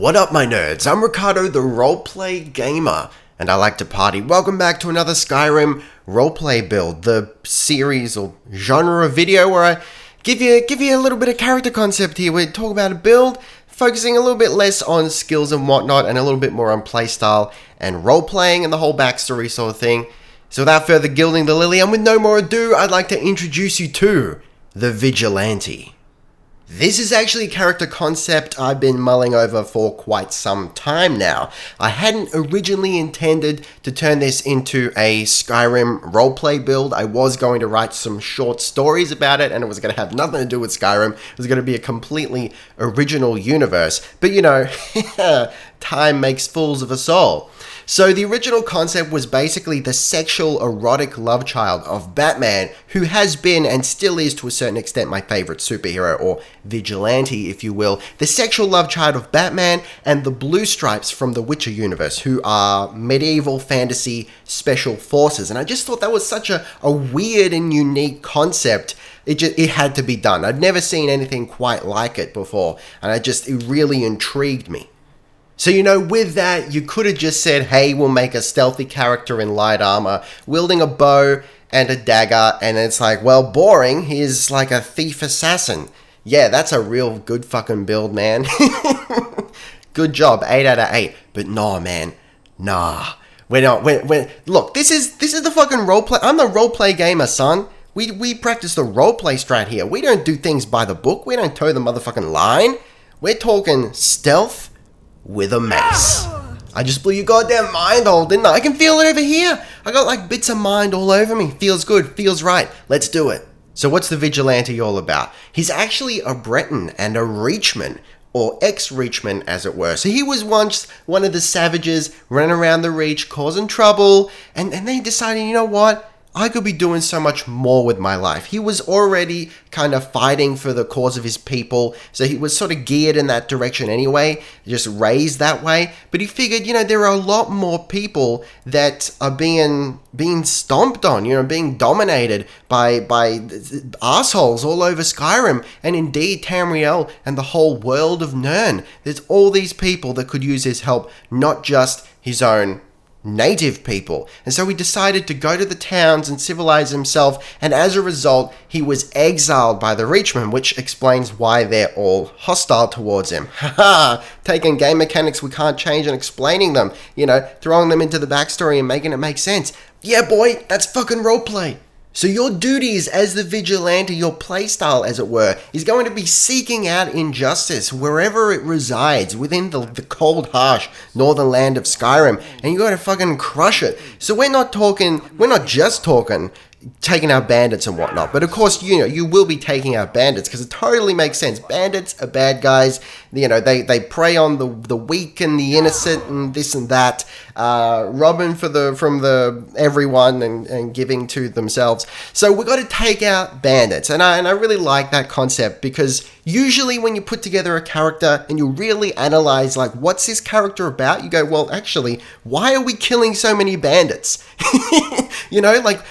What up, my nerds? I'm Ricardo, the Roleplay Gamer, and I like to party. Welcome back to another Skyrim Roleplay build, the series or genre of video where I give you a little bit of character concept here. We talk about a build, focusing a little bit less on skills and whatnot, and a little bit more on playstyle and role-playing and the whole backstory sort of thing. So without further gilding the lily, and with no more ado, I'd like to introduce you to the Vigilante. This is actually a character concept I've been mulling over for quite some time now. I hadn't originally intended to turn this into a Skyrim roleplay build. I was going to write some short stories about it, and it was going to have nothing to do with Skyrim. It was going to be a completely original universe. But you know, time makes fools of us all. So the original concept was basically the sexual erotic love child of Batman, who has been and still is to a certain extent my favorite superhero, or vigilante if you will, the sexual love child of Batman and the Blue Stripes from the Witcher universe, who are medieval fantasy special forces. And I just thought that was such a weird and unique concept. It had to be done. I'd never seen anything quite like it before, and it really intrigued me. So, you know, with that, you could have just said, hey, we'll make a stealthy character in light armor, wielding a bow and a dagger, and it's like, well, boring, he's like a thief assassin. Yeah, that's a real good fucking build, man. Good job, 8 out of 8. But nah, man, nah. We're not, look, this is the fucking roleplay. I'm the roleplay gamer, son. We practice the roleplay strat here. We don't do things by the book. We don't toe the motherfucking line. We're talking stealth with a mace. I just blew your goddamn mind hole, didn't I? I can feel it over here. I got like bits of mind all over me. Feels good, feels right. Let's do it. So what's the Vigilante all about? He's actually a Breton and a Reachman, or ex-Reachman as it were. So he was once one of the savages running around the Reach causing trouble, and they decided, you know what? I could be doing so much more with my life. He was already kind of fighting for the cause of his people, so he was sort of geared in that direction anyway, just raised that way. But he figured, you know, there are a lot more people that are being stomped on, you know, being dominated by assholes all over Skyrim, and indeed Tamriel and the whole world of Nirn. There's all these people that could use his help, not just his own native people. And so he decided to go to the towns and civilize himself, and as a result he was exiled by the Reachmen, which explains why they're all hostile towards him. Haha, taking game mechanics we can't change and explaining them, you know, throwing them into the backstory and making it make sense. Yeah boy, that's fucking roleplay. So your duties as the Vigilante, your playstyle as it were, is going to be seeking out injustice wherever it resides within the cold, harsh northern land of Skyrim, and you gotta fucking crush it. So we're not just talking taking out bandits and whatnot, but of course, you know, you will be taking out bandits because it totally makes sense. Bandits are bad guys, you know, they prey on the weak and the innocent and this and that, robbing from everyone and giving to themselves. So we've got to take out bandits, and I really like that concept, because usually when you put together a character and you really analyze, like, what's this character about, you go, well, actually, why are we killing so many bandits? You know, like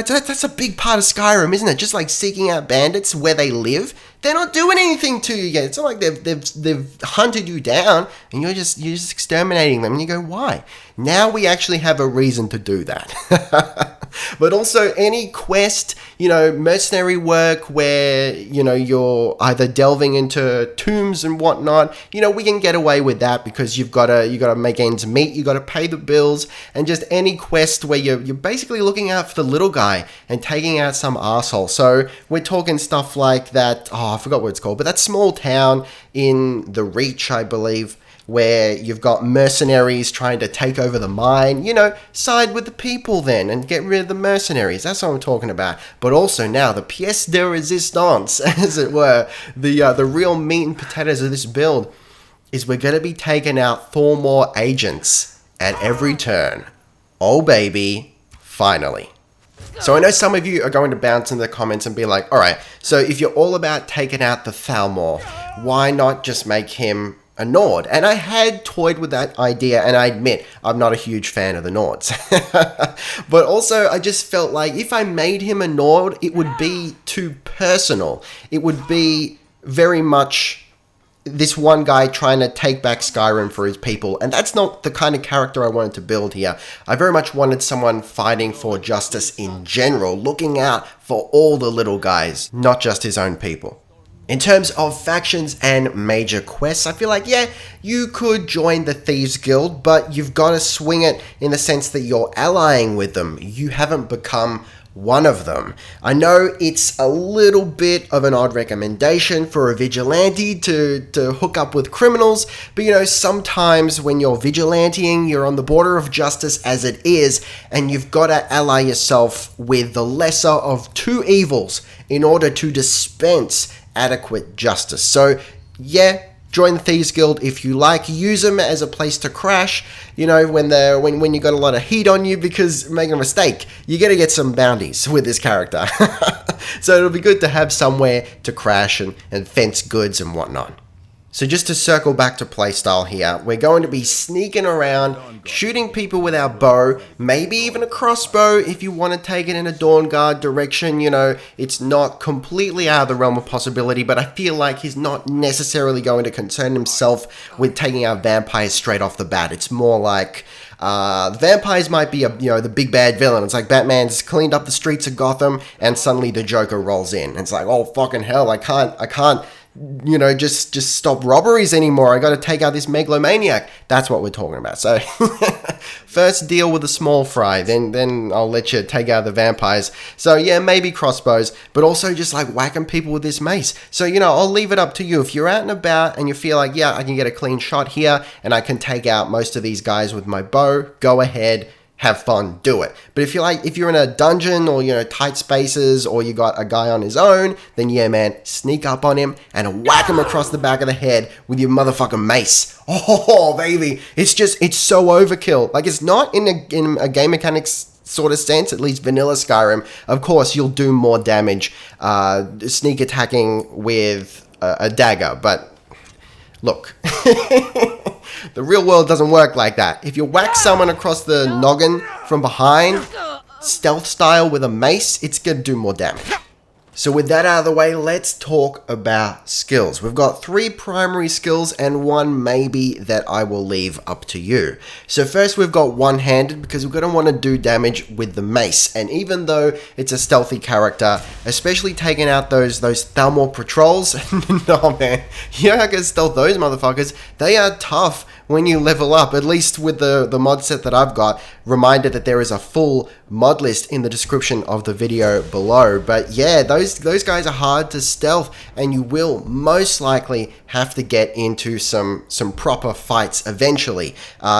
that's a big part of Skyrim, isn't it? Just like seeking out bandits where they live. They're not doing anything to you yet. It's not like they've hunted you down and you're just exterminating them. And you go, why? Now we actually have a reason to do that. But also any quest, you know, mercenary work where, you know, you're either delving into tombs and whatnot, you know, we can get away with that because you got to make ends meet, you got to pay the bills, and just any quest where you're basically looking out for the little guy and taking out some arsehole. So we're talking stuff like that, I forgot what it's called, but that small town in the Reach, I believe, where you've got mercenaries trying to take over the mine, you know, side with the people then and get rid of the mercenaries. That's what I'm talking about. But also now, the pièce de résistance, as it were, the real meat and potatoes of this build is we're going to be taking out Thormore agents at every turn. Oh baby, finally. So I know some of you are going to bounce in the comments and be like, alright, so if you're all about taking out the Thalmor, why not just make him a Nord? And I had toyed with that idea, and I admit I'm not a huge fan of the Nords. But also I just felt like if I made him a Nord, it would be too personal. It would be very much this one guy trying to take back Skyrim for his people, and that's not the kind of character I wanted to build here. I very much wanted someone fighting for justice in general, looking out for all the little guys, not just his own people. In terms of factions and major quests, I feel like, yeah, you could join the Thieves Guild, but you've got to swing it in the sense that you're allying with them. You haven't become one of them. I know it's a little bit of an odd recommendation for a vigilante to hook up with criminals, but you know, sometimes when you're vigilanting, you're on the border of justice as it is, and you've got to ally yourself with the lesser of two evils in order to dispense adequate justice. So yeah, join the Thieves Guild if you like. Use them as a place to crash, you know, when you got a lot of heat on you because making a mistake. You got to get some bounties with this character. So it'll be good to have somewhere to crash and fence goods and whatnot. So just to circle back to playstyle here, we're going to be sneaking around, shooting people with our bow, maybe even a crossbow if you want to take it in a Dawn Guard direction. You know, it's not completely out of the realm of possibility, but I feel like he's not necessarily going to concern himself with taking out vampires straight off the bat. It's more like the vampires might be the big bad villain. It's like Batman's cleaned up the streets of Gotham and suddenly the Joker rolls in. And it's like, oh fucking hell, I can't you know, just stop robberies anymore. I got to take out this megalomaniac. That's what we're talking about. So first deal with the small fry, then I'll let you take out the vampires. So yeah, maybe crossbows, but also just like whacking people with this mace. So, you know, I'll leave it up to you. If you're out and about and you feel like, yeah, I can get a clean shot here and I can take out most of these guys with my bow, go ahead. Have fun, do it. But if you're in a dungeon or, you know, tight spaces or you got a guy on his own, then yeah, man, sneak up on him and whack him across the back of the head with your motherfucking mace. Oh, baby. It's so overkill. Like, it's not in a game mechanics sort of sense, at least vanilla Skyrim. Of course, you'll do more damage sneak attacking with a dagger, but look. The real world doesn't work like that. If you whack someone across the noggin from behind, stealth style with a mace, it's going to do more damage. So with that out of the way, let's talk about skills. We've got 3 primary skills and 1 maybe that I will leave up to you. So first we've got one-handed because we're going to want to do damage with the mace. And even though it's a stealthy character, especially taking out those thermal patrols, no man, you're not going to stealth those motherfuckers. They are tough when you level up, at least with the mod set that I've got. Reminder that there is a full mod list in the description of the video below. But yeah, those guys are hard to stealth, and you will most likely have to get into some proper fights eventually.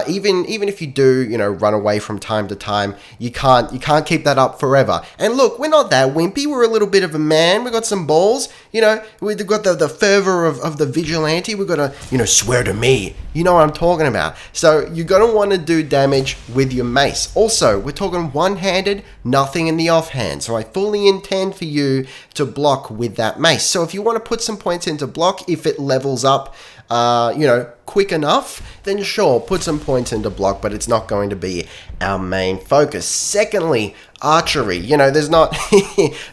Even if you do, you know, run away from time to time, you can't keep that up forever. And look, we're not that wimpy. We're a little bit of a man. We got some balls. You know, we've got the fervor of the vigilante. We've got to, you know, swear to me. You know what I'm talking about. So you're going to want to do damage with your mace. Also, we're talking one-handed, nothing in the offhand. So I fully intend for you to block with that mace. So if you want to put some points into block, if it levels up, you know, quick enough, then sure, put some points into block, but it's not going to be our main focus. Secondly, archery. You know, there's not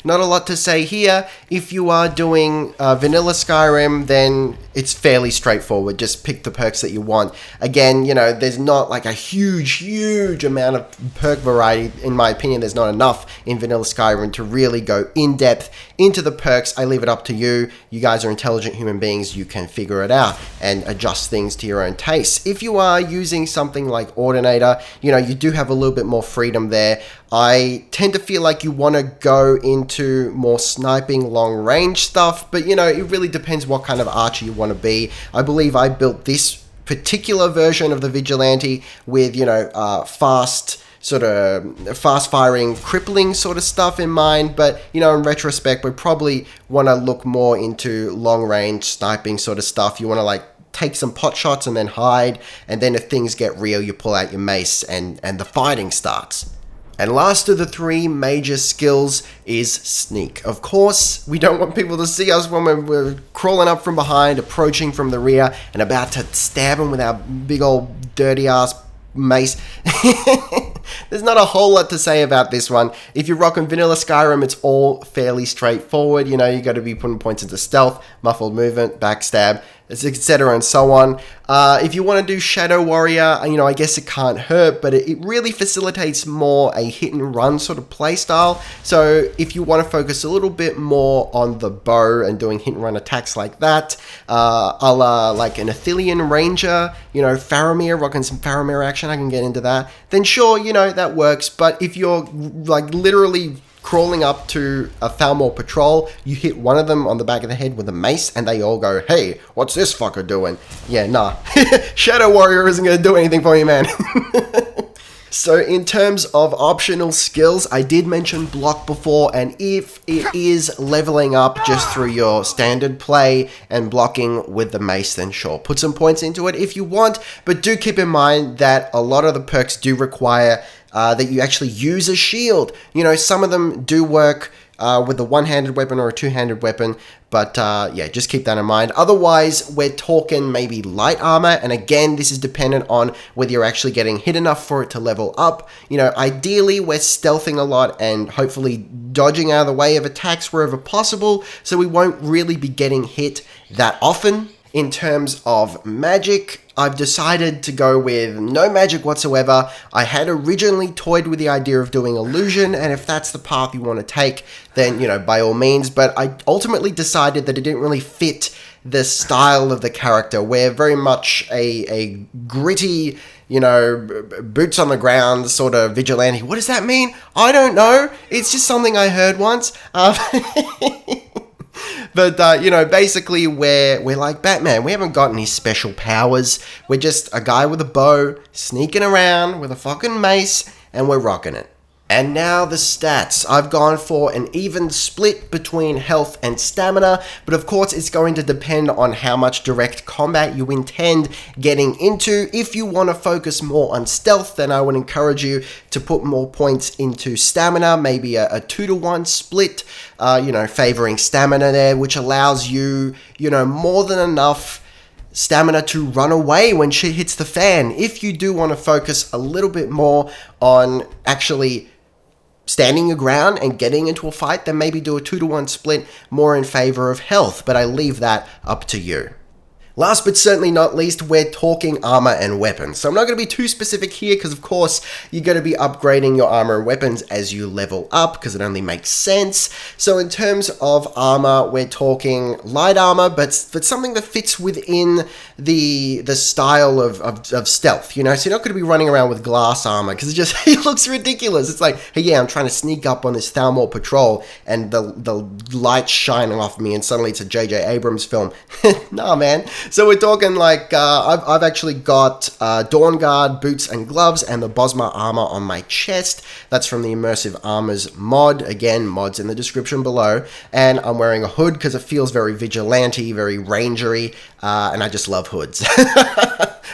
not a lot to say here. If you are doing vanilla Skyrim, then it's fairly straightforward. Just pick the perks that you want. Again, you know, there's not like a huge amount of perk variety. In my opinion, there's not enough in vanilla Skyrim to really go in depth into the perks. I leave it up to you. You guys are intelligent human beings. You can figure it out and adjust things to your own taste. If you are using something like Ordinator, you know, you do have a little bit more freedom there. I tend to feel like you want to go into more sniping long range stuff, but you know, it really depends what kind of archer you want to be. I believe I built this particular version of the Vigilante with, you know, fast firing, crippling sort of stuff in mind, but you know, in retrospect, we probably want to look more into long range sniping sort of stuff. You want to like take some pot shots and then hide, and then if things get real, you pull out your mace and the fighting starts. And last of the 3 major skills is sneak. Of course, we don't want people to see us when we're crawling up from behind, approaching from the rear, and about to stab them with our big old dirty ass mace. There's not a whole lot to say about this one. If you're rocking vanilla Skyrim, it's all fairly straightforward. You know, you got to be putting points into stealth, muffled movement, backstab. etc. and so on. If you want to do Shadow Warrior, you know, I guess it can't hurt, but it really facilitates more a hit and run sort of playstyle. So if you want to focus a little bit more on the bow and doing hit and run attacks like that, a la like an Athelian Ranger, you know, Faramir, rocking some Faramir action, I can get into that, then sure, you know, that works. But if you're like literally crawling up to a Thalmor patrol, you hit one of them on the back of the head with a mace, and they all go, "Hey, what's this fucker doing?" Yeah, nah. Shadow Warrior isn't going to do anything for you, man. So in terms of optional skills, I did mention block before, and if it is leveling up just through your standard play and blocking with the mace, then sure, put some points into it if you want, but do keep in mind that a lot of the perks do require that you actually use a shield. You know, some of them do work with a one-handed weapon or a two-handed weapon, but yeah, just keep that in mind. Otherwise, we're talking maybe light armor, and again, this is dependent on whether you're actually getting hit enough for it to level up. You know, ideally, we're stealthing a lot and hopefully dodging out of the way of attacks wherever possible, so we won't really be getting hit that often. In terms of magic, I've decided to go with no magic whatsoever. I had originally toyed with the idea of doing illusion, and if that's the path you want to take, then, you know, by all means, but I ultimately decided that it didn't really fit the style of the character. We're very much a gritty, you know, boots on the ground sort of vigilante. What does that mean? I don't know. It's just something I heard once. But, you know, basically we're like Batman. We haven't got any special powers. We're just a guy with a bow, sneaking around with a fucking mace, and we're rocking it. And now the stats. I've gone for an even split between health and stamina, but of course it's going to depend on how much direct combat you intend getting into. If you want to focus more on stealth, then I would encourage you to put more points into stamina, maybe a 2-to-1 split, you know, favoring stamina there, which allows you, you know, more than enough stamina to run away when shit hits the fan. If you do want to focus a little bit more on actually standing your ground and getting into a fight, then maybe do a 2-to-1 split more in favor of health, but I leave that up to you. Last but certainly not least, we're talking armor and weapons. So I'm not going to be too specific here because, of course, you're going to be upgrading your armor and weapons as you level up because it only makes sense. So in terms of armor, we're talking light armor, but something that fits within the style of stealth, you know? So you're not going to be running around with glass armor because it looks ridiculous. It's like, hey, yeah, I'm trying to sneak up on this Thalmor patrol and the light's shining off me and suddenly it's a J.J. Abrams film. Nah, man. So we're talking like, I've actually got Dawn Guard, boots and gloves, and the Bosma armor on my chest. That's from the Immersive Armors mod. Again, mod's in the description below. And I'm wearing a hood because it feels very vigilante, very rangery, and I just love hoods.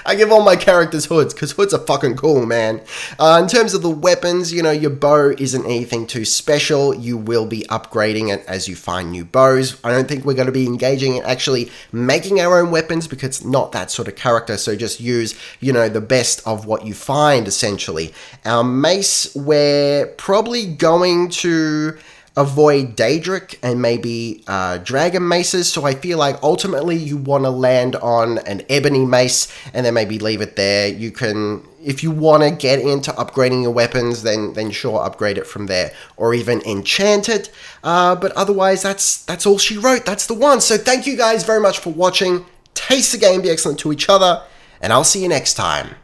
I give all my characters hoods because hoods are fucking cool, man. In terms of the weapons, you know, your bow isn't anything too special. You will be upgrading it as you find new bows. I don't think we're going to be engaging in actually making our own weapons because it's not that sort of character. So just use, you know, the best of what you find, essentially. Our mace, we're probably going to avoid Daedric and maybe dragon maces, so I feel like ultimately you want to land on an ebony mace and then maybe leave it there. You can, if you want to get into upgrading your weapons, then sure, upgrade it from there, or even enchant it, but otherwise that's all she wrote. That's the one. So thank you guys very much for watching. Taste the game, be excellent to each other, and I'll see you next time.